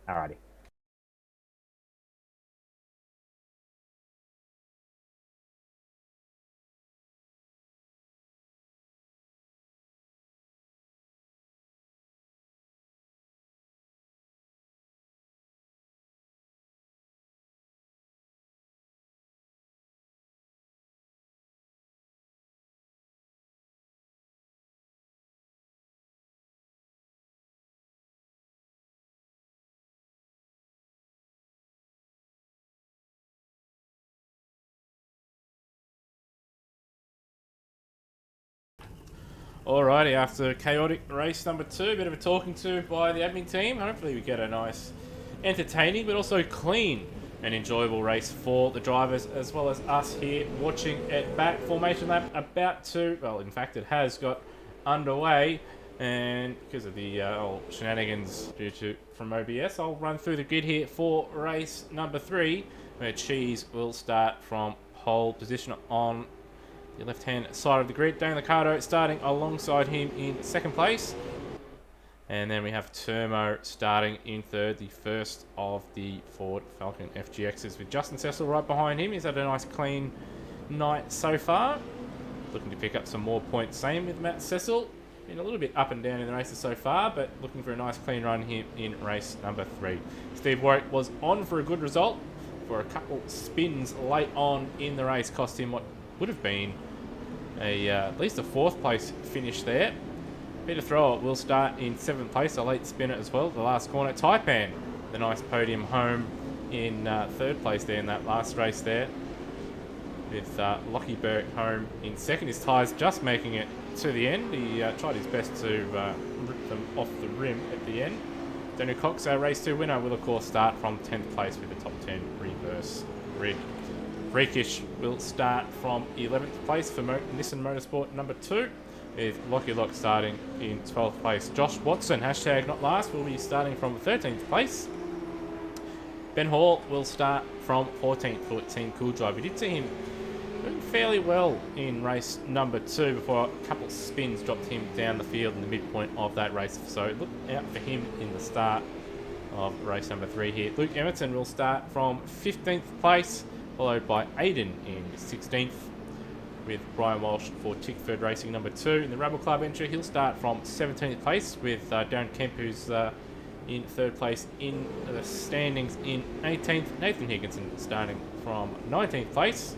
Alrighty. Alrighty, after chaotic race number 2, a bit of a talking to by the admin team. Hopefully we get a nice, entertaining but also clean and enjoyable race for the drivers as well as us here watching it back. Formation lap about to, well in fact it has got underway, and because of the shenanigans from OBS, I'll run through the grid here for race number 3, where Cheese will start from pole position on the left-hand side of the grid. Daniel Liccardo starting alongside him in second place. And then we have Turmo starting in third, the first of the Ford Falcon FGXs, with Justin Cecil right behind him. He's had a nice clean night so far. Looking to pick up some more points. Same with Matt Cecil. Been a little bit up and down in the races so far, but looking for a nice clean run here in race number 3. Steve Warwick was on for a good result for a couple spins late on in the race. Cost him what would have been at least a 4th place finish there. Peter Thrower will start in 7th place, a late spinner as well. The last corner, Taipan, the nice podium home in 3rd place there in that last race there. With Lockie Burke home in 2nd. His tyres just making it to the end. He tried his best to rip them off the rim at the end. Daniel Cox, our race 2 winner, will of course start from 10th place with the top 10 reverse grid. Freakish will start from 11th place for Nissan Motorsport number 2, with Lockie Lock starting in 12th place. Josh Watson, hashtag not last, will be starting from 13th place. Ben Hall will start from 14th for Team Cool Drive. We did see him doing fairly well in race number 2 before a couple spins dropped him down the field in the midpoint of that race. So look out for him in the start of race number 3 here. Luke Emerton will start from 15th place, followed by Aiden in 16th, with Brian Walsh for Tickford Racing number 2. In the Rebel Club entry, he'll start from 17th place, with Darren Kemp, who's in 3rd place in the standings in 18th. Nathan Higginson starting from 19th place.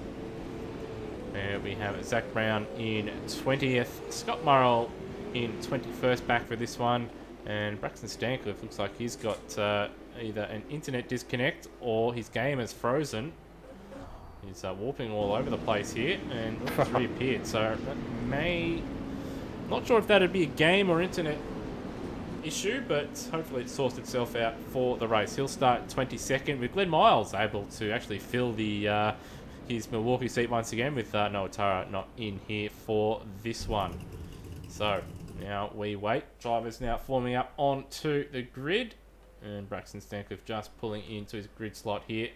And we have Zach Brown in 20th, Scott Murrell in 21st back for this one, and Braxton Stancliffe looks like he's got either an internet disconnect or his game has frozen. He's warping all over the place here and has reappeared. So that may... Not sure if that'd be a game or internet issue, but hopefully it sorts itself out for the race. He'll start 22nd, with Glenn Miles able to actually fill the his Milwaukee seat once again, with Noah Tara not in here for this one. So now we wait. Drivers now forming up onto the grid, and Braxton Stancliffe just pulling into his grid slot here.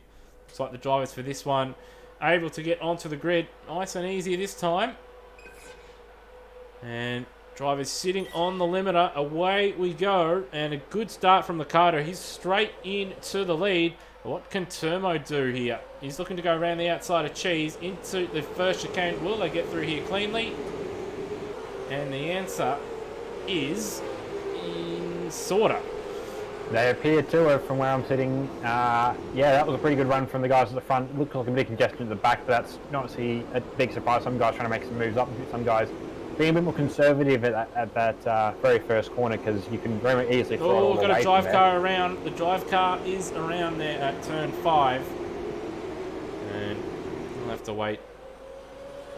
Looks like the drivers for this one able to get onto the grid nice and easy this time. And drivers sitting on the limiter. Away we go. And a good start from Liccardo. He's straight into the lead. What can Turmo do here? He's looking to go around the outside of Cheese into the first chicane. Will they get through here cleanly? And the answer is in sorta. They appear to, from where I'm sitting. Yeah, that was a pretty good run from the guys at the front. Looks like a bit of congestion at the back, but that's not a big surprise. Some guys trying to make some moves up, some guys being a bit more conservative at that very first corner, because you can very easily throw it all the way. Got a drive car around. The drive car is around there at turn 5. And we'll have to wait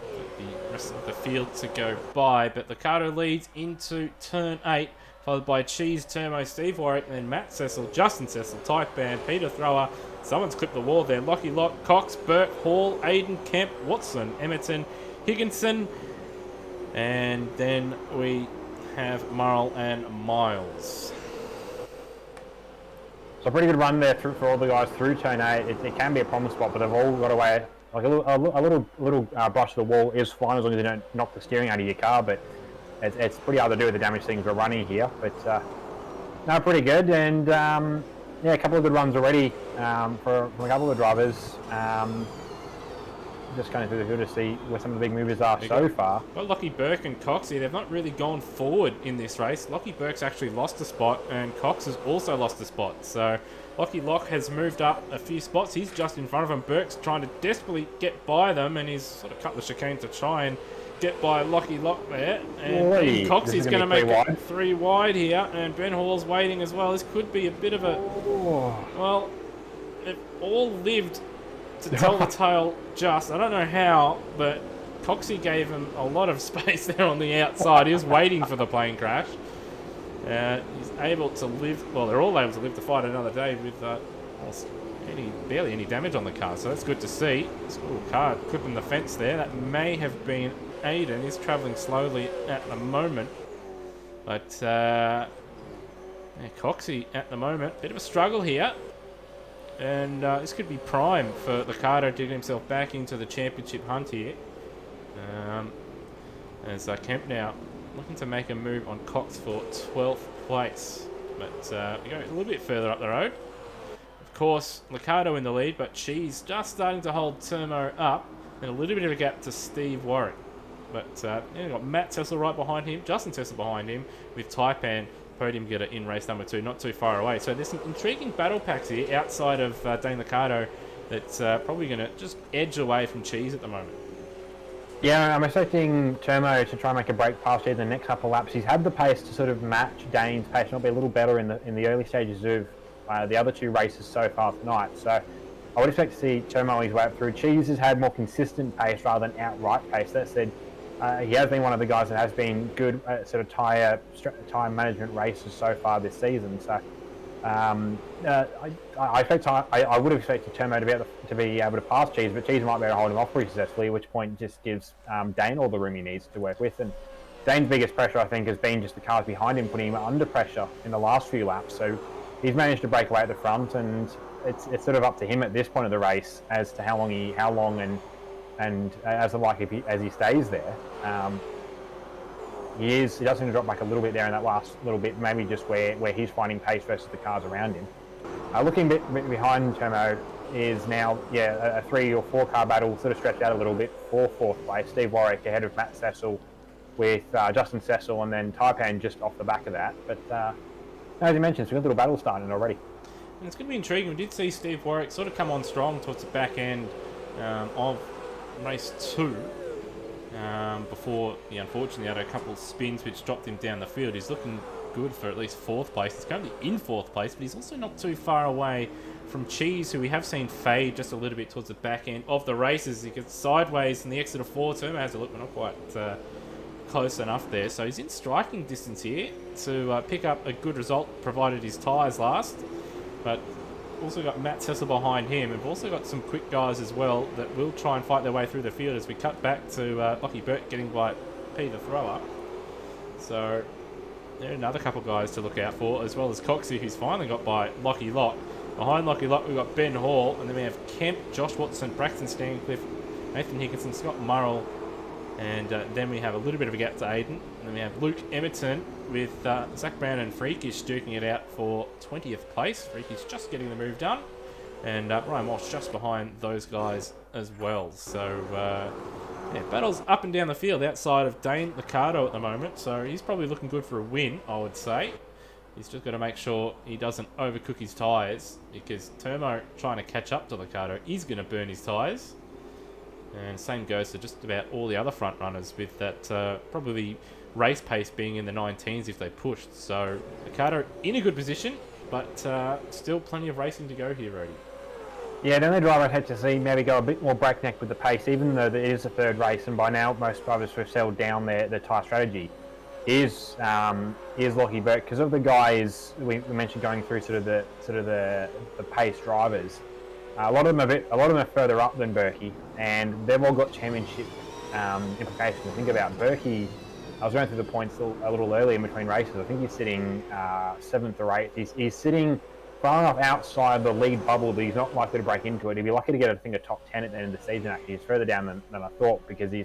for the rest of the field to go by. But Liccardo leads into turn 8. Followed by Cheese, Turmo, Steve Warwick, and then Matt Cecil, Justin Cecil, Type Band, Peter Thrower. Someone's clipped the wall there. Lockie Lock, Cox, Burke, Hall, Aiden, Kemp, Watson, Emerton, Higginson. And then we have Murrell and Miles. So a pretty good run there for all the guys through turn 8. It can be a problem spot, but they've all got away. Like a little brush of the wall is fine, as long as you don't knock the steering out of your car, but it's pretty hard to do with the damage things we're running here. But no, pretty good. And yeah, a couple of good runs already from a couple of drivers. Just going through the field to see where some of the big movers are so far. Well, Lockie Burke and Coxie, they've not really gone forward in this race. Lockie Burke's actually lost a spot, and Cox has also lost a spot. So Lockie Lock has moved up a few spots. He's just in front of them. Burke's trying to desperately get by them, and he's sort of cut the chicane to try and get by Lockie Lock there. And Ben Coxie's going to make it 3 wide here, and Ben Hall's waiting as well. This could be a bit of a... Well, they've all lived to tell the tale just. I don't know how, but Coxie gave him a lot of space there on the outside. He was waiting for the plane crash. He's able to live... Well, they're all able to live to fight another day with barely any damage on the car, so that's good to see. This little car clipping the fence there. That may have been Aiden. He's travelling slowly at the moment. But Coxie at the moment. Bit of a struggle here. And this could be prime for Liccardo to get himself back into the championship hunt here. As Kemp now looking to make a move on Cox for 12th place. But we go a little bit further up the road. Of course, Liccardo in the lead, but she's just starting to hold Termo up. And a little bit of a gap to Steve Warwick. But we've got Matt Tessel right behind him, Justin Tessel behind him, with Taipan podium getter in race number 2, not too far away. So there's some intriguing battle packs here outside of Dane Liccardo that's probably going to just edge away from Cheese at the moment. Yeah, I'm expecting Termo to try and make a break past in the next couple of laps. He's had the pace to sort of match Dane's pace, not be a little better in the early stages of the other 2 races so far tonight. So I would expect to see Termo his way up through. Cheese has had more consistent pace rather than outright pace. That said, he has been one of the guys that has been good at sort of tyre management races so far this season. So I would have expected Termo to be able to pass Cheese, but Cheese might be able to hold him off pretty successfully, which point just gives Dane all the room he needs to work with. And Dane's biggest pressure, I think, has been just the cars behind him putting him under pressure in the last few laps. So he's managed to break away at the front, and it's sort of up to him at this point of the race as to how long and as he stays there. He does seem to drop back a little bit there in that last little bit, maybe just where he's finding pace versus the cars around him. Looking a bit behind Termo is now, a 3 or 4 car battle sort of stretched out a little bit for 4th place. Steve Warwick ahead of Matt Cecil with Justin Cecil, and then Taipan just off the back of that. But as you mentioned, it's a good little battle starting already. And it's going to be intriguing. We did see Steve Warwick sort of come on strong towards the back end of race 2. Before he unfortunately had a couple of spins which dropped him down the field. He's looking good for at least 4th place. He's currently in 4th place, but he's also not too far away from Cheese, who we have seen fade just a little bit towards the back end of the races. He gets sideways in the exit of 4 term. Has a look, we're not quite close enough there. So he's in striking distance here to pick up a good result, provided his tyres last. But also got Matt Cecil behind him. We've also got some quick guys as well that will try and fight their way through the field as we cut back to Lockie Burke getting by Peter Thrower. So there are another couple of guys to look out for, as well as Coxie, who's finally got by Lockie Lock. Behind Lockie Lock, we've got Ben Hall, and then we have Kemp, Josh Watson, Braxton Stancliffe, Nathan Hickinson, Scott Murrell, and then we have a little bit of a gap to Aiden. And then we have Luke Emerton with Zach Brown and Freakish duking it out for 20th place. Freakish just getting the move done. And Ryan Walsh just behind those guys as well. So, battles up and down the field outside of Dane Liccardo at the moment. So he's probably looking good for a win, I would say. He's just got to make sure he doesn't overcook his tyres, because Termo trying to catch up to Liccardo is going to burn his tyres. And same goes to just about all the other front runners, with that probably race pace being in the 19s if they pushed. So Liccardo in a good position, but still plenty of racing to go here, Rody. Yeah, the only driver I'd had to see maybe go a bit more breakneck with the pace, even though it is the 3rd race, and by now most drivers have settled down their tyre strategy, is Lockie Burke, because of the guys we mentioned going through sort of the pace drivers. A lot of them are further up than Berkey, and they've all got championship implications. Think about Berkey. I was going through the points a little early in between races. I think he's sitting 7th or 8th. He's sitting far enough outside the lead bubble that he's not likely to break into it. He'd be lucky to get, I think, a top 10 at the end of the season. Actually, he's further down than I thought, because he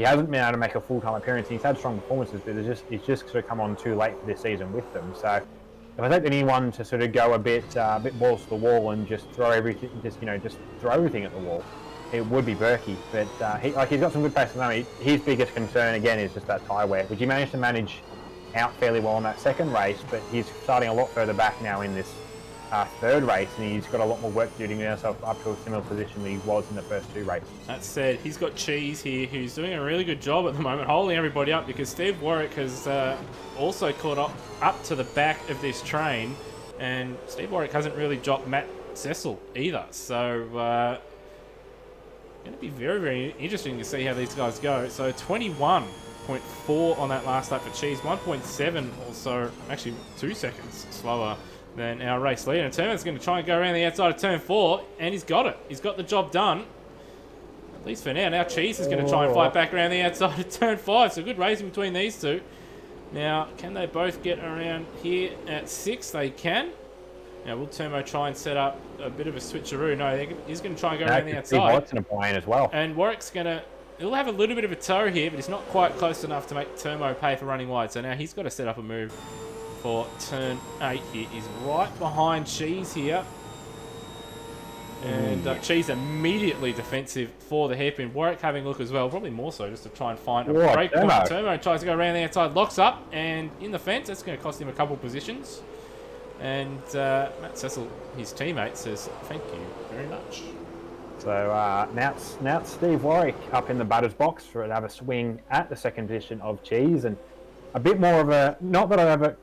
hasn't been able to make a full-time appearance. He's had strong performances, but he's just sort of come on too late for this season with them. So if I take anyone to sort of go a bit balls to the wall and just throw everything, just throw everything at the wall, it would be Berkey. But he's got some good pace at the moment. His biggest concern again is just that tyre wear, which he managed to manage out fairly well in that second race, but he's starting a lot further back now in this third race, and he's got a lot more work to do to get himself up to a similar position that he was in the first 2 races. That said, he's got Cheese here, who's doing a really good job at the moment, holding everybody up, because Steve Warwick has also caught up to the back of this train, and Steve Warwick hasn't really dropped Matt Cecil either. So, going to be very, very interesting to see how these guys go. So, 21.4 on that last lap for Cheese, 1.7 also, actually 2 seconds slower than our race leader. And Turman's going to try and go around the outside of turn 4, and he's got it. He's got the job done, at least for now. Now Cheese is going to try and fight back around the outside of turn 5. So good racing between these two. Now, can they both get around here at 6? They can. Now, will Turmo try and set up a bit of a switcheroo? No, he's going to try and go around the outside. Warwick's in a plane as well. And Warwick's going to... He'll have a little bit of a tow here, but he's not quite close enough to make Turmo pay for running wide. So now he's got to set up a move for turn 8 here. He's right behind Cheese here. And Cheese immediately defensive for the hairpin. Warwick having a look as well, probably more so just to try and find a break point. Turmo tries to go around the outside, locks up, and in the fence. That's going to cost him a couple positions. And Matt Cecil, his teammate, says thank you very much. So now it's Steve Warwick up in the batter's box for to have a swing at the second position of Cheese, and a bit more of a, not that I ever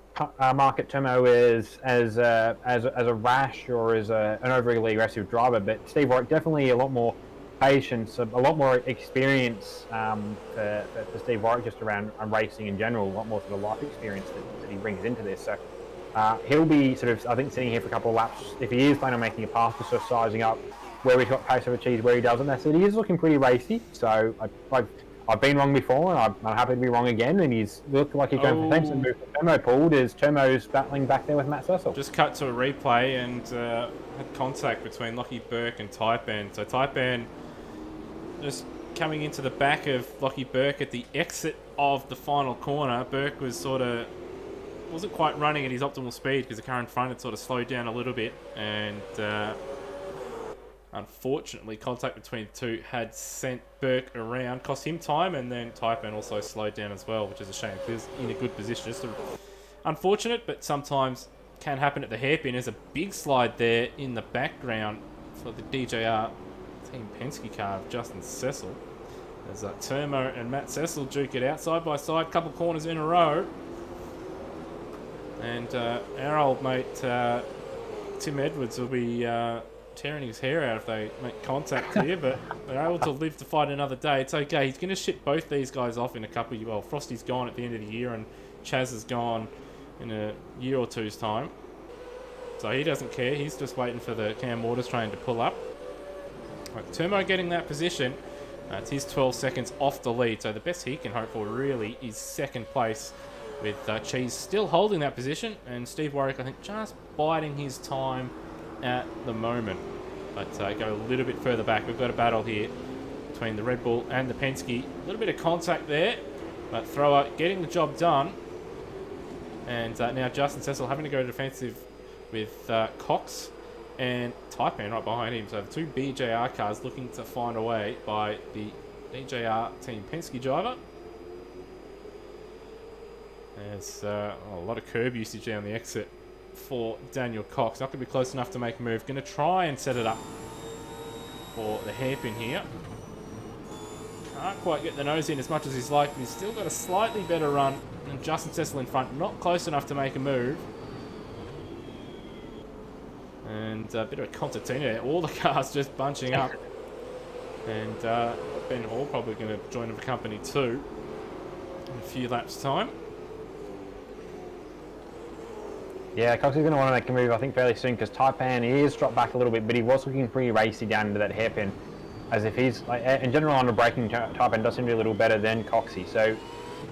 market Turmo as a rash or as an overly aggressive driver, but Steve Warwick definitely a lot more patience, a lot more experience for Steve Warwick just around racing in general, a lot more sort of life experience that he brings into this. So he'll be sort of, I think, sitting here for a couple of laps. If he is planning on making a pass, just sort of sizing up where he's got pace over Cheese, where he doesn't. That's it. He is looking pretty racy. So I've been wrong before, and I'm happy to be wrong again. And he's looked like he's going for the same move that Turmo pulled, as Turmo's battling back there with Matt Cecil. Just cut to a replay and had contact between Lockie Burke and Taipan. So Taipan just coming into the back of Lockie Burke at the exit of the final corner. Burke was wasn't quite running at his optimal speed because the car in front had sort of slowed down a little bit, and unfortunately contact between the two had sent Burke around, cost him time, and then Taipan also slowed down as well, which is a shame because in a good position. Just unfortunate, but sometimes can happen at the hairpin. There's a big slide there in the background for the DJR Team Penske car of Justin Cecil. There's Turmo and Matt Cecil duke it out side by side, couple corners in a row. And our old mate Tim Edwards will be tearing his hair out if they make contact here, but they're able to live to fight another day. It's okay. He's going to ship both these guys off in a couple of years. Well, Frosty's gone at the end of the year, and Chaz is gone in a year or two's time. So he doesn't care. He's just waiting for the Cam Waters train to pull up. Right, Turmo getting that position. It's his 12 seconds off the lead, so the best he can hope for really is second place, with Cheese still holding that position, and Steve Warwick, I think, just biding his time at the moment. But go a little bit further back. We've got a battle here between the Red Bull and the Penske. A little bit of contact there, but thrower getting the job done. And now Justin Cecil having to go defensive with Cox and Taipan right behind him. So the two BJR cars looking to find a way by the DJR Team Penske driver. There's a lot of curb usage down the exit for Daniel Cox. Not going to be close enough to make a move. Going to try and set it up for the hairpin here. Can't quite get the nose in as much as he's like, but he's still got a slightly better run than Justin Cecil in front. Not close enough to make a move. And a bit of a concertina there. All the cars just bunching up. And Ben Hall probably going to join the company too in a few laps' time. Yeah, Cox is going to want to make a move, I think, fairly soon, because Taipan is dropped back a little bit, but he was looking pretty racy down into that hairpin, as if he's, like, in general, on the braking, Taipan does seem to be a little better than Coxie. So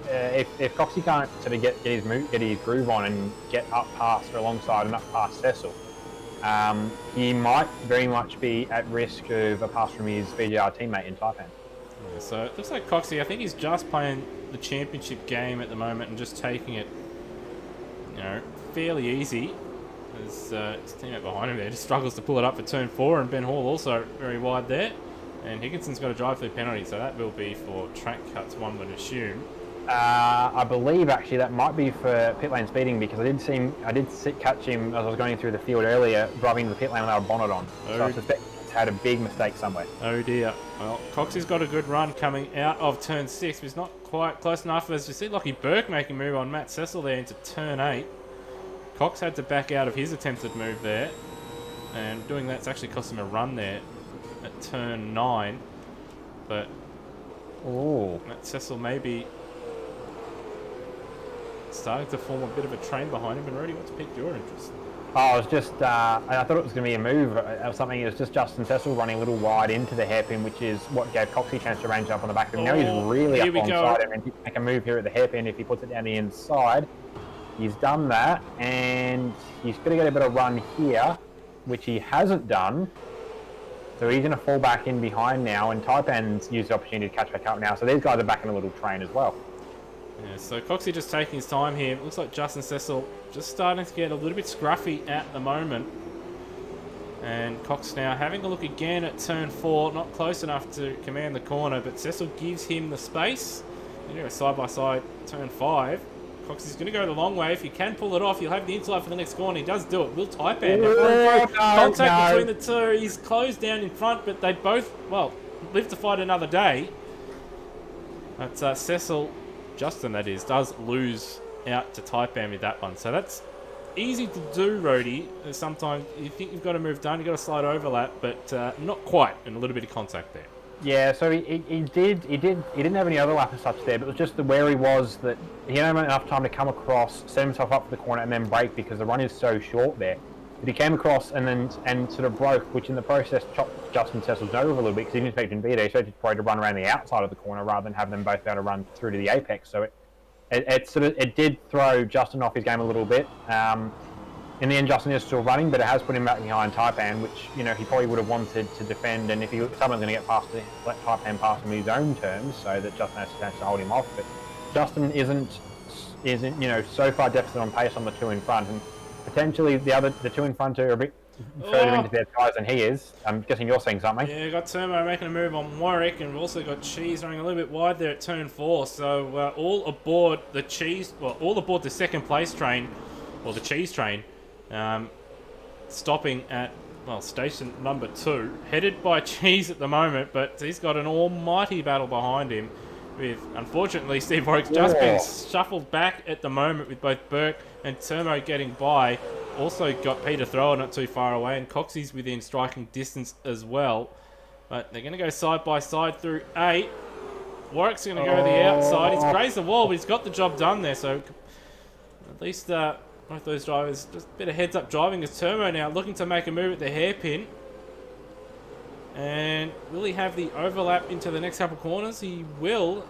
if Coxie can't sort of get his groove on and get up past or alongside and up past Cecil, he might very much be at risk of a pass from his BGR teammate in Taipan. Yeah, so it looks like Coxie, I think he's just playing the championship game at the moment and just taking it, fairly easy. As his teammate behind him there just struggles to pull it up for turn 4, and Ben Hall also very wide there. And Higginson's got a drive-through penalty, so that will be for track cuts, one would assume. I believe actually that might be for pit lane speeding, because I did catch him as I was going through the field earlier, driving into the pit lane without a bonnet on. So I suspect he's had a big mistake somewhere. Oh dear. Well, Coxie's got a good run coming out of turn 6, but he's not quite close enough. As you see Lockie Burke making a move on Matt Cecil there into turn 8. Cox had to back out of his attempted move there, and doing that's actually cost him a run there at turn 9. But Matt Cecil maybe starting to form a bit of a train behind him. And Rudy, what's piqued your interest? Oh, it was just, I thought it was going to be a move or something. It was just Justin Cecil running a little wide into the hairpin, which is what gave Coxie a chance to range up on the back of him. Now he's really up onside him, and he can make a move here at the hairpin if he puts it down the inside. He's done that, and he's going to get a bit of run here, which he hasn't done. So he's going to fall back in behind now, and Taipan's used the opportunity to catch back up now. So these guys are back in a little train as well. Yeah, so Coxie just taking his time here. Looks like Justin Cecil just starting to get a little bit scruffy at the moment. And Cox now having a look again at turn 4. Not close enough to command the corner, but Cecil gives him the space. You know, side by side, turn 5. Cox is going to go the long way. If he can pull it off, he'll have the inside for the next corner. He does do it. Will Taipan. Contact between the two. He's closed down in front, but they both, well, live to fight another day. But Cecil, Justin that is, does lose out to Taipan with that one. So that's easy to do, Rhodey. Sometimes you think you've got a move done, you've got a slight overlap, but not quite, and a little bit of contact there. Yeah, so he didn't have any overlap as such there, but it was just where he was that he didn't have enough time to come across, set himself up for the corner, and then brake, because the run is so short there. But he came across and sort of broke, which in the process chopped Justin Cecil's nose a little bit, because he didn't expect him to be there. He expected probably to run around the outside of the corner rather than have them both be able to run through to the apex. So it did throw Justin off his game a little bit. In the end, Justin is still running, but it has put him back behind Taipan, which, you know, he probably would have wanted to defend. And if someone's going to get past it, let Taipan pass him in his own terms, so that Justin has a chance to hold him off. But Justin isn't you know, so far deficit on pace on the two in front, and potentially the two in front are a bit further into their tyres than he is. I'm guessing you're seeing something. Yeah, we've got Turmo making a move on Warwick, and we've also got Cheese running a little bit wide there at turn 4. So all aboard the Cheese, well, all aboard the second place train, or the Cheese train. Stopping at, well, station number 2, headed by Cheese at the moment, but he's got an almighty battle behind him, with, unfortunately, Steve Warwick's just been shuffled back at the moment, with both Burke and Turmo getting by. Also got Peter Thrower not too far away, and Coxie's within striking distance as well. But they're going to go side by side through 8. Warwick's going to go to the outside. He's grazed the wall, but he's got the job done there, so at least both those drivers just a bit of heads up driving, as Turmo now looking to make a move at the hairpin. And will he have the overlap into the next couple corners? He will.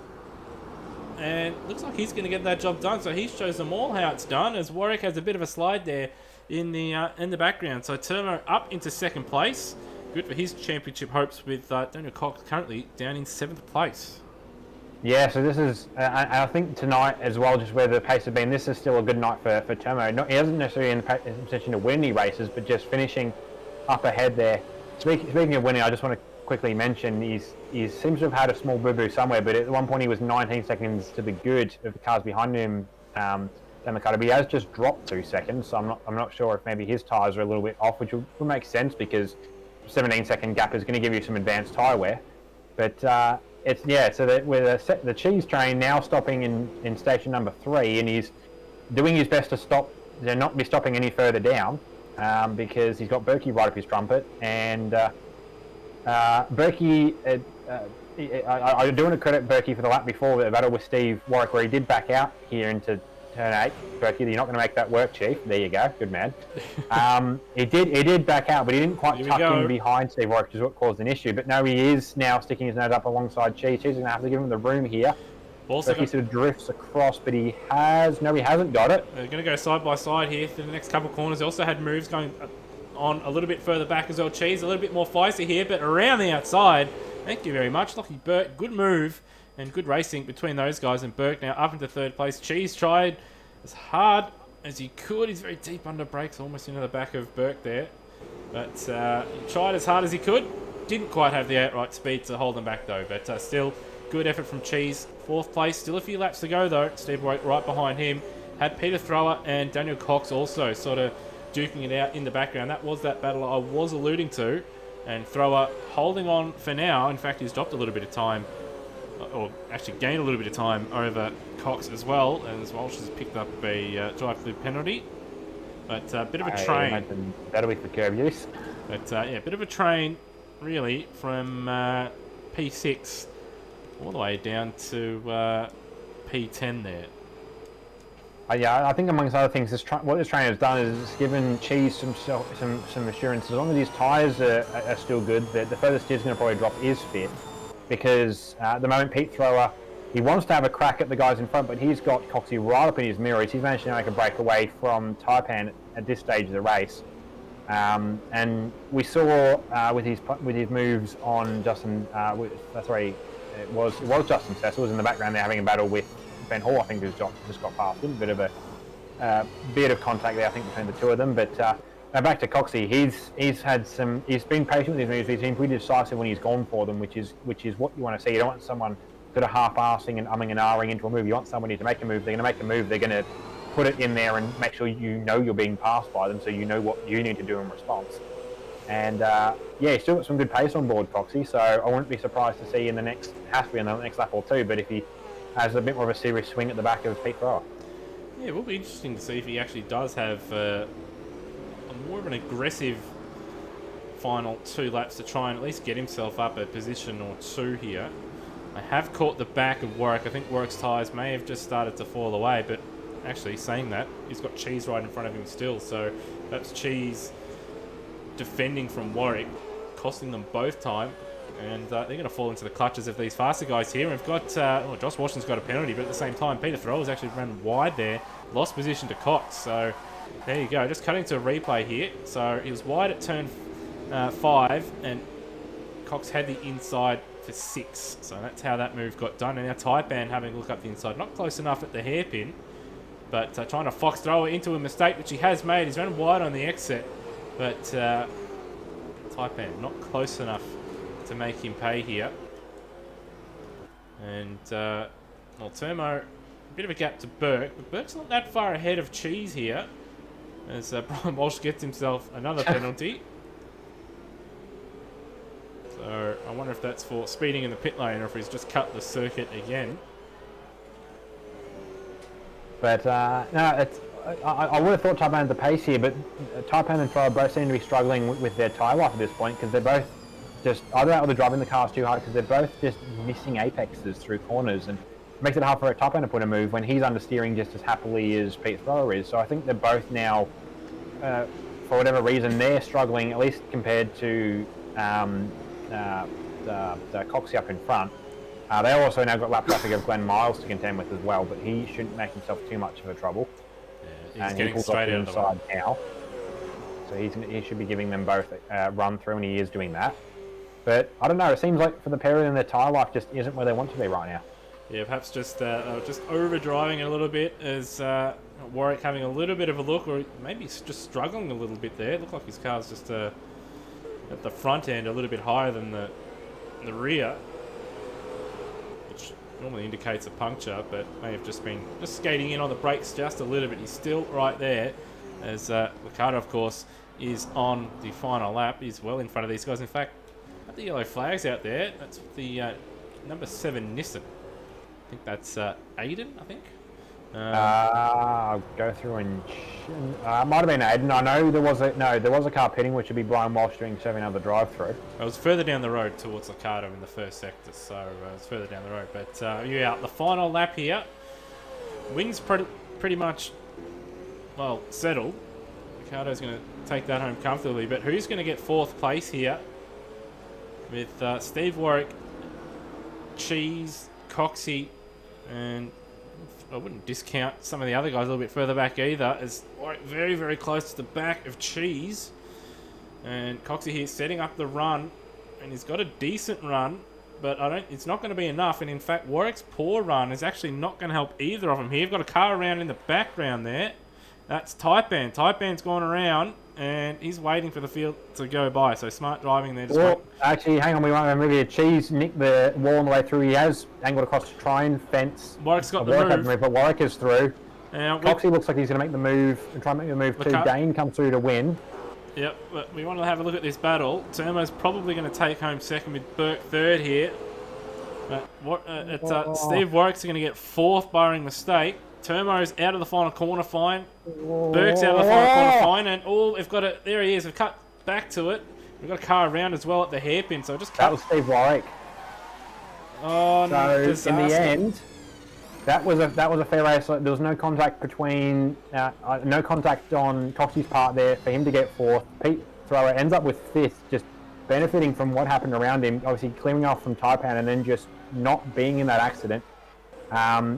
And looks like he's going to get that job done. So he shows them all how it's done, as Warwick has a bit of a slide there in the background. So Turmo up into second place. Good for his championship hopes, with Daniel Cox currently down in 7th place. Yeah, so this is, I think tonight as well, just where the pace has been, this is still a good night for Turmo. He hasn't necessarily in the position to win any races, but just finishing up ahead there. Speaking of winning, I just want to quickly mention he seems to have had a small boo-boo somewhere, but at one point he was 19 seconds to the good of the cars behind him down the cutter. But he has just dropped 2 seconds, so I'm not sure if maybe his tyres are a little bit off, which would make sense, because 17-second gap is going to give you some advanced tyre wear. But so that with the Cheese train now stopping in station number 3, and he's doing his best to stop, not be stopping any further down, because he's got Berkey right up his trumpet, and Berkey. I do want to credit Berkey for the lap before the battle with Steve Warwick, where he did back out here into turn 8. Berkey, you're not going to make that work, Chief. There you go, good man. He did back out, but he didn't quite tuck in behind Steve Warwick, which is what caused an issue. But no, he is now sticking his nose up alongside Cheese. Cheese is going to have to give him the room here. Berkey sort of drifts across, but he hasn't got it. They're going to go side by side here for the next couple of corners. They also had moves going on a little bit further back as well. Cheese a little bit more feisty here, but around the outside. Thank you very much, Lockie Burke. Good move and good racing between those guys, and Burke now up into 3rd place. Cheese tried as hard as he could. He's very deep under brakes, almost into the back of Burke there. But he tried as hard as he could. Didn't quite have the outright speed to hold him back though. But still, good effort from Cheese. 4th place, still a few laps to go though. Steve Warwick right behind him. Had Peter Thrower and Daniel Cox also sort of duking it out in the background. That was that battle I was alluding to. And Thrower holding on for now. In fact, he's dropped a little bit of time, or actually gained a little bit of time over Cox as well. And as Walsh has picked up a drive-through penalty. But a bit of a train. That'll be for curb use. But yeah, a bit of a train, really, from P6 all the way down to P10 there. Yeah, I think amongst other things, what this trainer has done is it's given Cheese some assurance. As long as his tyres are still good, the furthest he's going to probably drop is 5th. Because at the moment, Pete Thrower, he wants to have a crack at the guys in front, but he's got Coxie right up in his mirrors. He's managed to make a breakaway from Taipan at this stage of the race. And we saw with his moves on Justin, it was Justin Cecil was in the background there having a battle with Ben Hall, I think, who's just got past him. Bit of contact there, I think, between the two of them. But now back to Coxie, he's been patient with his moves. He's been pretty decisive when he's gone for them, which is what you want to see. You don't want someone sort of half-arsing and umming and ahhing into a move. You want somebody to make a move. They're going to make a move. They're going to put it in there and make sure you know you're being passed by them, so you know what you need to do in response. And yeah, he's still got some good pace on board, Coxie. So I wouldn't be surprised to see in the next lap or two. But if he has a bit more of a serious swing at the back of Pete Thrower. Yeah, it will be interesting to see if he actually does have a more of an aggressive final 2 laps to try and at least get himself up a position or 2 here. I have caught the back of Warwick. I think Warwick's tyres may have just started to fall away, but actually saying that, he's got Cheese right in front of him still, so that's Cheese defending from Warwick, costing them both time. And they're going to fall into the clutches of these faster guys here. And we've got, Josh Washington's got a penalty, but at the same time, Peter Throwers actually ran wide there, lost position to Cox. So there you go, just cutting to a replay here. So he was wide at turn 5, and Cox had the inside for 6. So that's how that move got done. And now Taipan having a look up the inside, not close enough at the hairpin, but trying to fox Thrower into a mistake, which he has made. He's run wide on the exit, but Taipan not close enough to make him pay here. And Termo, a bit of a gap to Burke, but Burke's not that far ahead of Cheese here, as Brian Walsh gets himself another penalty. So I wonder if that's for speeding in the pit lane or if he's just cut the circuit again. But no, I would have thought Taipan had the pace here, but Taipan and Thrower both seem to be struggling with their tyre life at this point, because they're both just either out of the driving the cars too hard, because they're both just missing apexes through corners, and it makes it hard for Taipan to put a move when he's understeering just as happily as Pete Thrower is. So I think they're both now, for whatever reason, they're struggling, at least compared to the Coxie up in front. They also now got lap traffic of Glenn Miles to contend with as well, but he shouldn't make himself too much of a trouble. Yeah, he's getting straight out of the inside now. So he should be giving them both a run through, and he is doing that. But I don't know, it seems like for the pair of them, their tyre life just isn't where they want to be right now. Yeah, perhaps just overdriving it a little bit, as Warwick having a little bit of a look, or maybe just struggling a little bit there. It looked like his car's just at the front end a little bit higher than the rear, which normally indicates a puncture, but may have just been skating in on the brakes just a little bit. He's still right there, as Ricardo, of course, is on the final lap. He's well in front of these guys. In fact, the yellow flags out there, that's the number 7 Nissan. I think that's Aiden, I think. I'll go through and might have been Aiden. I know there was a car pitting, which would be Brian Walsh doing 7 other drive-through. It was further down the road towards Ricardo in the first sector, so it's further down the road. But yeah, the final lap here. Wins pretty much, well, settled. Ricardo's going to take that home comfortably, but who's going to get 4th place here? With Steve Warwick, Cheese, Coxie, and I wouldn't discount some of the other guys a little bit further back either, as Warwick very, very close to the back of Cheese. And Coxie here setting up the run, and he's got a decent run, but it's not going to be enough. And in fact, Warwick's poor run is actually not going to help either of them here. You've got a car around in the background there, That's Taipan. Taipan's gone around, and he's waiting for the field to go by. So smart driving there. Just Well, actually, hang on, we won't remove here. Cheese nicked the wall on the way through. He has angled across to try and fence. Warwick's got the Warwick move. But Warwick is through. Now, Coxie looks like he's going to make the move and try and make the move too. Dane comes through to win. Yep, but we want to have a look at this battle. Termo's probably going to take home second with Burke third here. Steve Warwick's going to get fourth, barring mistake. Termo's out of the final corner fine. Burke's out of the final corner fine. And we've got it. There he is. We've cut back to it. We've got a car around as well at the hairpin. So just cut. That was Steve Warwick. Oh, no. So in the end, that was a fair race. There was no contact between, no contact on Coxie's part there for him to get fourth. Pete Thrower ends up with fifth, just benefiting from what happened around him. Obviously clearing off from Taipan and then just not being in that accident.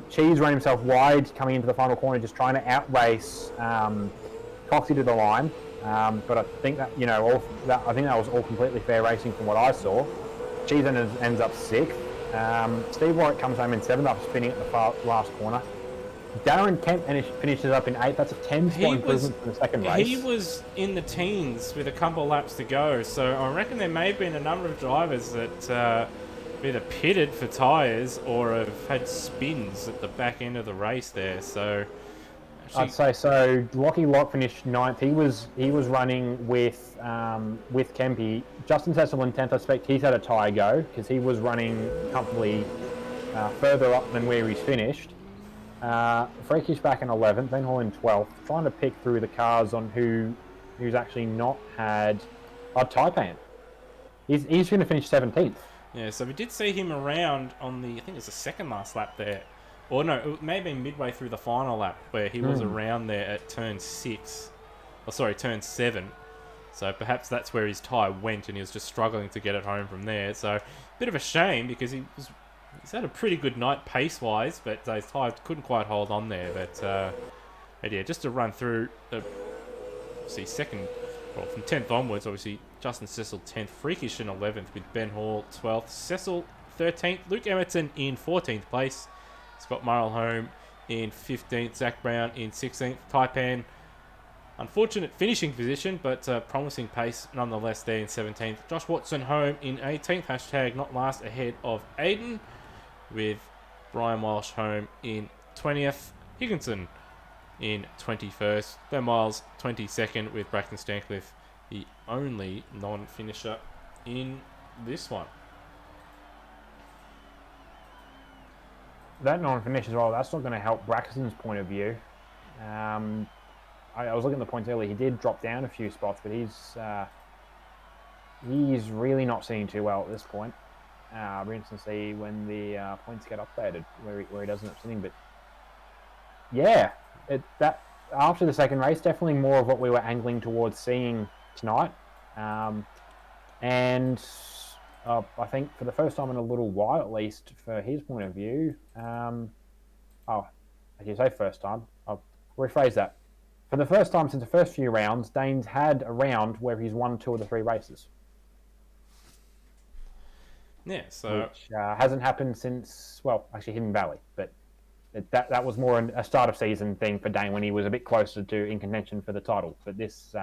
Cheese ran himself wide coming into the final corner, just trying to outrace Coxie to the line. But I think that I think that was all completely fair racing from what I saw. Cheese ends up sixth. Steve Warwick comes home in seventh after spinning at the last corner. Darren Kemp finishes up in eighth. That's a 10-spot improvement from the second race. He was in the teens with a couple of laps to go, so I reckon there may have been a number of drivers that either pitted for tyres or have had spins at the back end of the race there. So I'd say so. Lockie Locke finished ninth. He was running with Kempy. Justin Cecil in 10th. I suspect he's had a tyre go because he was running comfortably further up than where he's finished. Freakish back in 11th, Ben Hall in 12th. Trying to pick through the cars on who's actually not had Taipan. He's going to finish 17th. Yeah, so we did see him around on I think it was the second last lap there. Or no, it may have been midway through the final lap where he was around there at turn 7. So perhaps that's where his tyre went and he was just struggling to get it home from there. So a bit of a shame because he's had a pretty good night pace-wise, but his tyre couldn't quite hold on there. But yeah, just to run through, second, well, from 10th onwards, obviously, Justin Cecil 10th, Freakish in 11th with Ben Hall 12th, Cecil 13th, Luke Emerton in 14th place, Scott Marlholm in 15th, Zach Brown in 16th, Taipan, unfortunate finishing position, but promising pace nonetheless there in 17th. Josh Watson home in 18th, hashtag not last ahead of Aiden, with Brian Walsh home in 20th, Higginson in 21st, Ben Miles 22nd with Braxton Stancliffe, the only non-finisher in this one. That non-finish as well, that's not going to help Braxton's point of view. I was looking at the points earlier. He did drop down a few spots, but he's really not sitting too well at this point. It'll be interesting to see when the points get updated, where he doesn't end up sitting. But yeah, that after the second race, definitely more of what we were angling towards seeing tonight. And I think for the first time in a little while, at least, for his point of view, I should say first time. I'll rephrase that. For the first time since the first few rounds, Dane's had a round where he's won 2 of the 3 races. Yeah, so... Which hasn't happened since, well, actually Hidden Valley, but that was more a start of season thing for Dane when he was a bit closer to in contention for the title. But this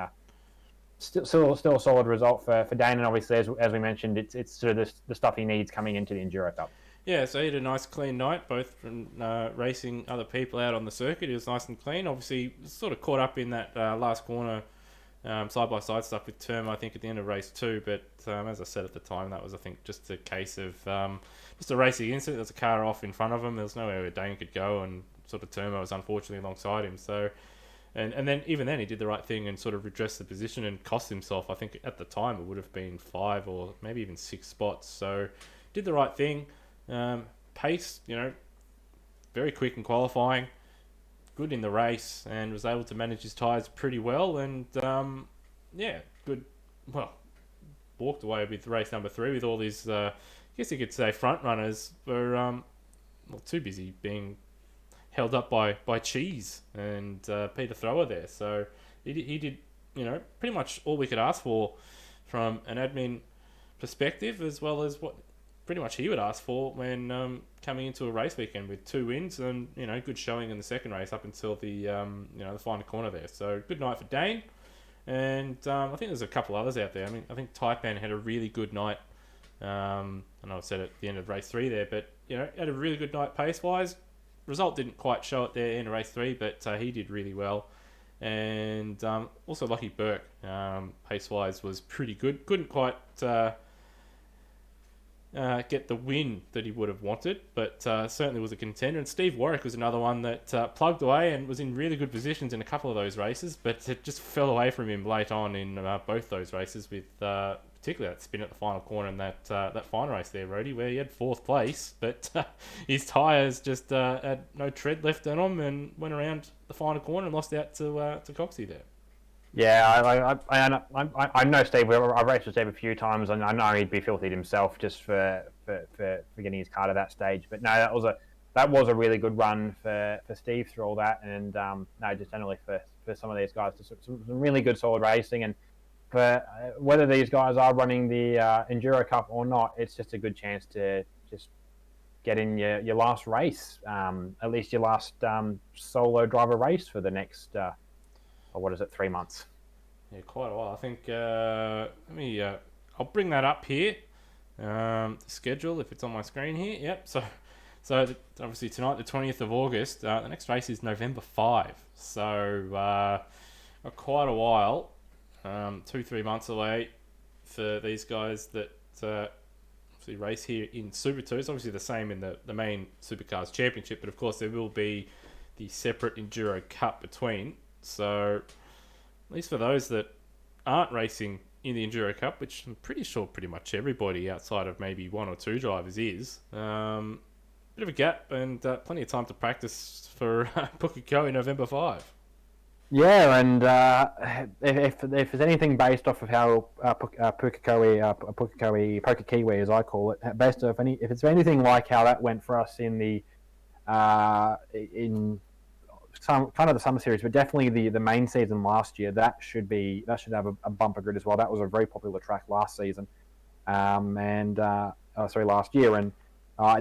still a solid result for Dane, and obviously as we mentioned, it's sort of the stuff he needs coming into the Enduro Cup. Yeah, so he had a nice clean night, both from racing other people out on the circuit. He was nice and clean. Obviously, sort of caught up in that last corner side-by-side stuff with Term, I think, at the end of race 2. But as I said at the time, that was, I think, just a case of just a racing incident. There's a car off in front of him. There was nowhere where Dane could go, and sort of Termo was unfortunately alongside him. So, and then even then, he did the right thing and sort of redressed the position and cost himself. I think at the time it would have been 5 or maybe even 6 spots. So, did the right thing. Pace, very quick in qualifying, good in the race, and was able to manage his tyres pretty well. And good. Well, walked away with race number 3 with all these, I guess you could say, front runners were too busy being held up by Cheese and Peter Thrower there. So he did, pretty much all we could ask for from an admin perspective, as well as what pretty much he would ask for when coming into a race weekend with 2 wins and good showing in the second race up until the the final corner there. So good night for Dane, and I think there's a couple others out there. I mean, I think Taipan had a really good night. I know I said at the end of race 3 there, but had a really good night pace wise. Result didn't quite show it there in race 3, but he did really well. And also Lucky Burke, pace wise, was pretty good. Couldn't quite get the win that he would have wanted, but certainly was a contender. And Steve Warwick was another one that plugged away and was in really good positions in a couple of those races, but it just fell away from him late on in both those races, with particularly that spin at the final corner and that final race there, Rody, where he had 4th place, but his tyres just had no tread left on them and went around the final corner and lost out to Coxie there. Yeah, I know Steve. I've raced with Steve a few times, and I know he'd be filthied himself just for getting his car to that stage. But no, that was a really good run for Steve through all that, and no, just generally for some of these guys, some really good solid racing. And for whether these guys are running the Enduro Cup or not, it's just a good chance to just get in your last race, at least your last solo driver race for the next. Or what is it, 3 months? Yeah, quite a while. I think, I'll bring that up here. The schedule, if it's on my screen here. Yep, so obviously tonight, the 20th of August, the next race is November 5. So, quite a while, 2-3 months away for these guys that obviously race here in Super 2. It's obviously the same in the main Supercars Championship, but of course there will be the separate Enduro Cup between. So, at least for those that aren't racing in the Enduro Cup, which I'm pretty sure pretty much everybody outside of maybe 1 or 2 drivers is, bit of a gap and plenty of time to practice for Pukekohe in November 5. Yeah, and if there's anything based off of how Pukekohe, as I call it, based off if it's anything like how that went for us in the in some kind of the summer series, but definitely the main season last year, that should have a bumper grid as well. That was a very popular track last season, last year, and I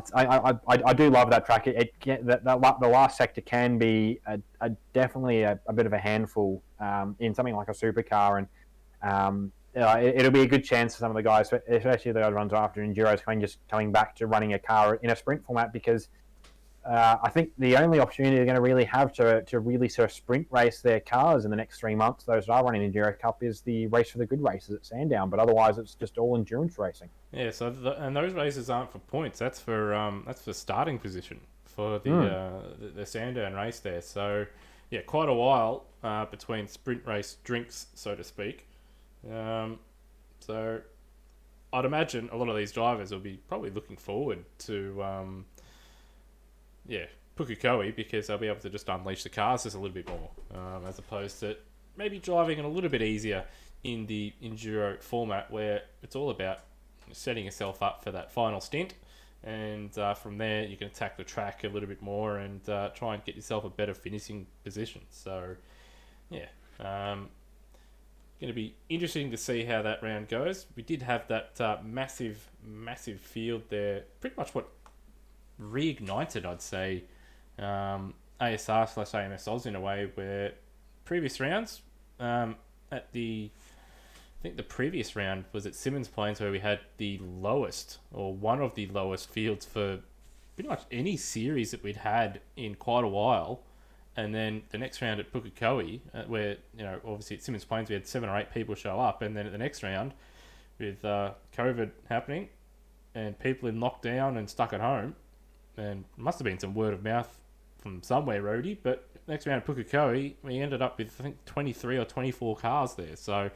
do love that track. The last sector can be definitely a bit of a handful in something like a supercar, and it'll be a good chance for some of the guys, especially the guys runs after enduros, coming back to running a car in a sprint format, because I think the only opportunity they're going to really have to really sort of sprint race their cars in the next 3 months, those that are running the Enduro Cup, is the race for the good races at Sandown. But otherwise, it's just all endurance racing. Yeah, so and those races aren't for points. That's for starting position for the Sandown race there. So yeah, quite a while between sprint race drinks, so to speak. So I'd imagine a lot of these drivers will be probably looking forward to Pukekohe, because they'll be able to just unleash the cars just a little bit more, as opposed to maybe driving it a little bit easier in the Enduro format, where it's all about setting yourself up for that final stint, and from there you can attack the track a little bit more and try and get yourself a better finishing position. So yeah, going to be interesting to see how that round goes. We did have that massive field there, pretty much what reignited, I'd say, ASR/AMS Oz in a way, where previous rounds, I think the previous round was at Simmons Plains, where we had the lowest, or one of the lowest fields for pretty much any series that we'd had in quite a while. And then the next round at Pukekohe, where, obviously at Simmons Plains we had 7 or 8 people show up, and then at the next round, with COVID happening and people in lockdown and stuck at home, and must have been some word of mouth from somewhere, Rody, but next round at Pukekohe, we ended up with, I think, 23 or 24 cars there. So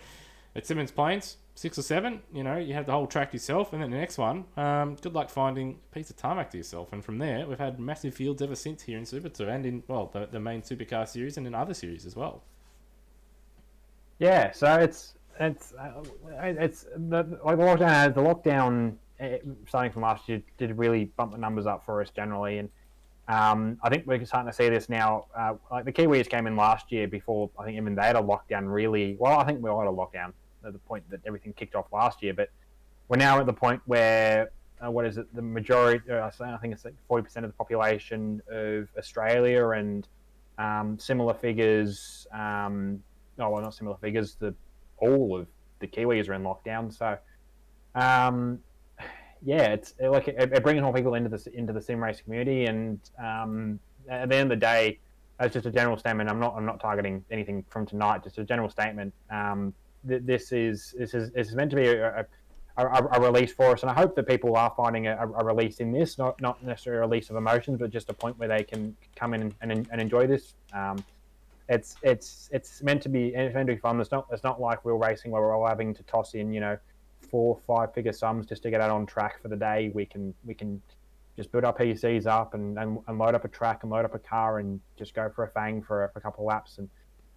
at Simmons Plains, 6 or 7, you had the whole track to yourself, and then the next one, good luck finding a piece of tarmac to yourself. And from there, we've had massive fields ever since here in Super 2, and in, the main Supercar series, and in other series as well. Yeah, so it's the lockdown starting from last year did really bump the numbers up for us generally, and I think we're starting to see this now. Like the Kiwis came in last year before, I think even they had a lockdown really. Well, I think we all had a lockdown at the point that everything kicked off last year, but we're now at the point where what is it? The majority, I think it's like 40% of the population of Australia, and similar figures. Oh, well, not similar figures. All of the Kiwis are in lockdown. So, um, yeah, it's like it bringing more people into the sim race community, and at the end of the day, as just a general statement, I'm not targeting anything from tonight. Just a general statement. This is meant to be a release for us, and I hope that people are finding a release in this, not necessarily a release of emotions, but just a point where they can come in and enjoy this. It's meant to be fun. It's not like wheel racing where we're all having to toss in 4 5 figure sums just to get out on track for the day. We can just build our PCs up and load up a track and load up a car and just go for a fang for a couple of laps, and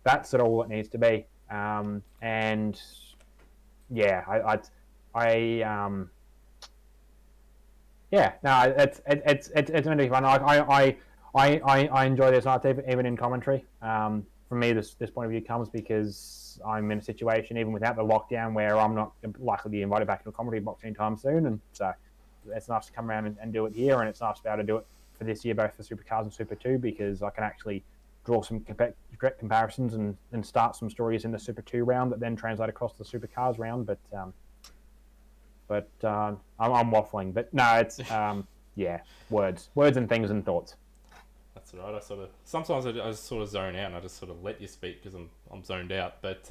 that's all it needs to be. And yeah, yeah, no, it's meant to be fun. I enjoy this night even in commentary. For me, this point of view comes because I'm in a situation even without the lockdown where I'm not likely to be invited back to a commentary box anytime soon, and so it's nice to come around and do it here, and it's nice to be able to do it for this year, both for Supercars and Super 2, because I can actually draw some direct comparisons and start some stories in the Super 2 round that then translate across to the Supercars round. But I'm waffling. But no, it's yeah, words and things and thoughts. That's right. Sometimes I just sort of zone out and I just sort of let you speak because I'm zoned out. But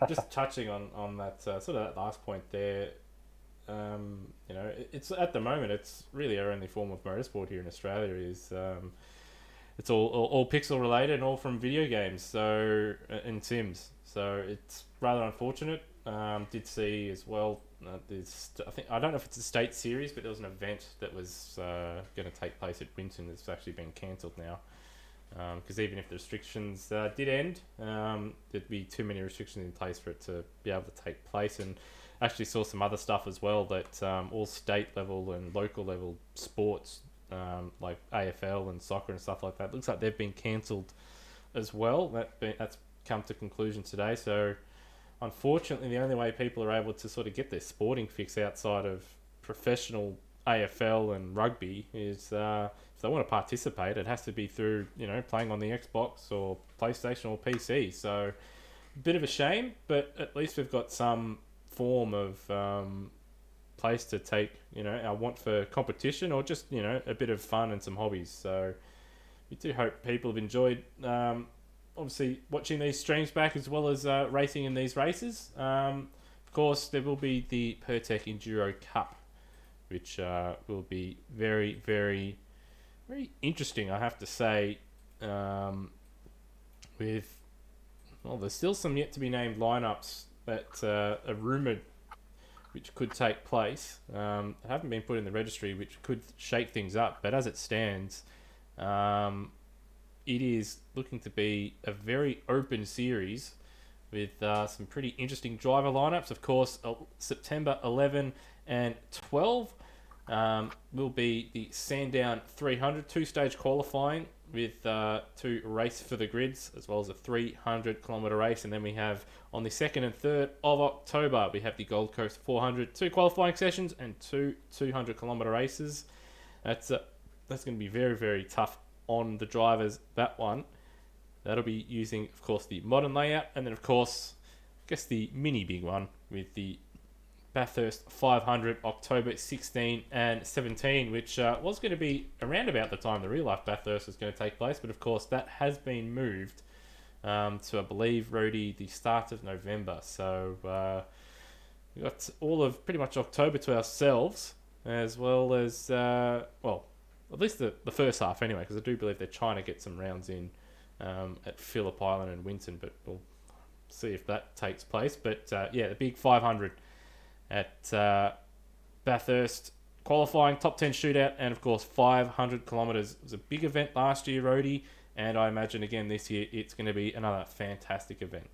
just touching on that sort of that last point there. It's at the moment it's really our only form of motorsport here in Australia is it's all pixel related and all from video games, so and sims. So it's rather unfortunate. Did see as well. I don't know if it's a state series, but there was an event that was going to take place at Winton that's actually been cancelled now. Because even if the restrictions did end, there'd be too many restrictions in place for it to be able to take place. And actually saw some other stuff as well that all state level and local level sports like AFL and soccer and stuff like that looks like they've been cancelled as well. That's come to conclusion today. So unfortunately, the only way people are able to sort of get their sporting fix outside of professional AFL and rugby is if they want to participate, it has to be through playing on the Xbox or PlayStation or PC. So a bit of a shame, but at least we've got some form of place to take our want for competition or just a bit of fun and some hobbies. So we do hope people have enjoyed obviously watching these streams back as well as racing in these races. Of course, there will be the Pertec Enduro Cup, which will be very, very, very interesting, I have to say. There's still some yet to be named lineups that are rumoured which could take place. Haven't been put in the registry, which could shake things up. But as it stands, it is looking to be a very open series with some pretty interesting driver lineups. Of course, September 11 and 12 will be the Sandown 300 two-stage qualifying with 2 race for the grids as well as a 300 kilometre race. And then we have on the 2nd and 3rd of October, we have the Gold Coast 400, 2 qualifying sessions and 2 200 kilometre races. That's going to be very, very tough on the drivers, that one. That'll be using, of course, the modern layout. And then, of course, I guess the mini big one with the Bathurst 500 October 16 and 17, which was going to be around about the time the real life Bathurst was going to take place. But, of course, that has been moved to, I believe, Rhodey, the start of November. So we've got all of pretty much October to ourselves, as well as, at least the first half anyway, because I do believe they're trying to get some rounds in at Phillip Island and Winton, but we'll see if that takes place. But the big 500 at Bathurst, qualifying, top 10 shootout, and of course 500 kilometres. It was a big event last year, Rhodey, and I imagine again this year it's going to be another fantastic event.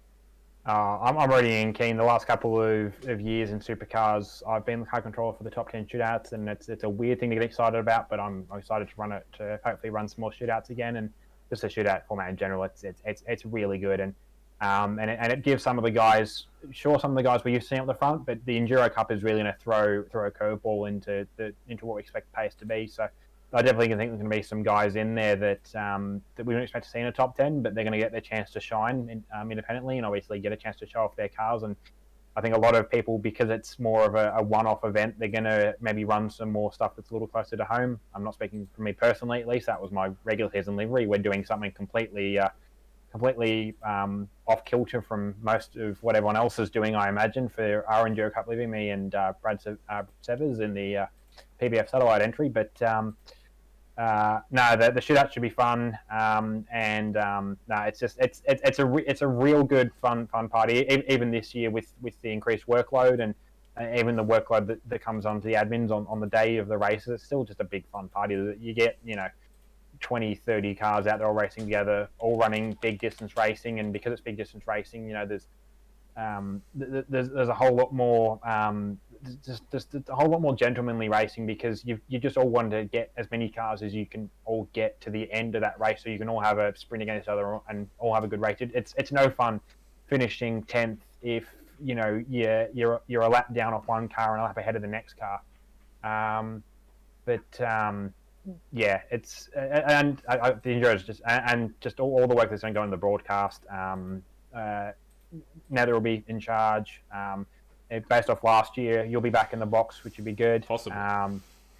I'm already in keen. The last couple of years in supercars, I've been the car controller for the top 10 shootouts, and it's a weird thing to get excited about, but I'm excited to hopefully run some more shootouts again, and just the shootout format in general. It's really good, and and it gives some of the guys, sure, some of the guys we're used to seeing up the front, but the Enduro Cup is really going to throw a curveball into what we expect pace to be. So I definitely think there's going to be some guys in there that we don't expect to see in a top 10, but they're going to get their chance to shine independently and obviously get a chance to show off their cars. And I think a lot of people, because it's more of a one-off event, they're going to maybe run some more stuff that's a little closer to home. I'm not speaking for me personally, at least. That was my regular season livery. We're doing something completely off kilter from most of what everyone else is doing, I imagine, for our Enduro Cup livery, me and Brad Severs in the PBF satellite entry. But no, the shootout should be fun, no, it's a real good fun party. Even this year with the increased workload and even the workload that comes onto the admins on the day of the races, it's still just a big fun party that you get. 20, 30 cars out there all racing together, all running big distance racing, and because it's big distance racing, there's a whole lot more just a whole lot more gentlemanly racing, because you just all want to get as many cars as you can all get to the end of that race, so you can all have a sprint against each other and all have a good race. It's no fun finishing 10th if you're a lap down off one car and a lap ahead of the next car. Yeah, it's and the Enduro is just all the work that's going to go in the broadcast. Nether will be in charge. Based off last year, you'll be back in the box, which would be good. Possibly.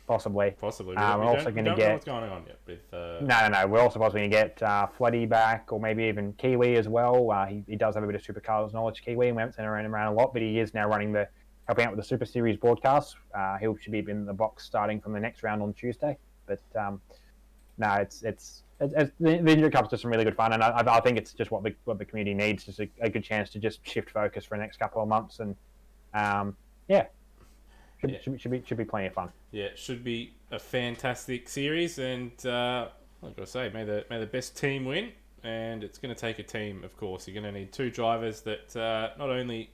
Possibly. We're also going to get. Know what's going on yet with. No. We're also possibly going to get Floody back, or maybe even Kiwi as well. He does have a bit of supercars knowledge, Kiwi, and we haven't seen him around a lot, but he is now helping out with the Super Series broadcast. He should be in the box starting from the next round on Tuesday. But no, it's the Enduro Cup's just some really good fun, and I think it's just what the community needs, just a good chance to just shift focus for the next couple of months, and should be plenty of fun. Yeah, it should be a fantastic series, and like I say, may the best team win, and it's going to take a team, of course. You're going to need two drivers that not only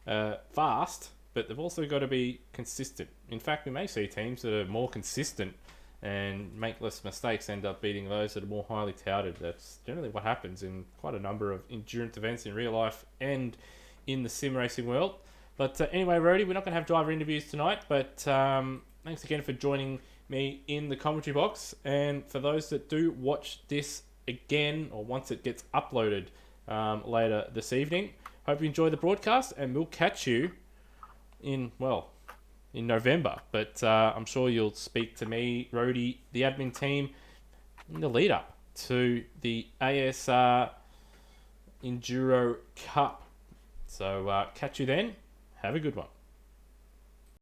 fast, but they've also got to be consistent. In fact, we may see teams that are more consistent and make less mistakes end up beating those that are more highly touted. That's generally what happens in quite a number of endurance events in real life and in the sim racing world. But anyway, Rody, we're not going to have driver interviews tonight, but thanks again for joining me in the commentary box. And for those that do watch this again, or once it gets uploaded later this evening, hope you enjoy the broadcast, and we'll catch you in November. But I'm sure you'll speak to me, Rody, the admin team, in the lead up to the ASR Enduro Cup. So catch you then. Have a good one.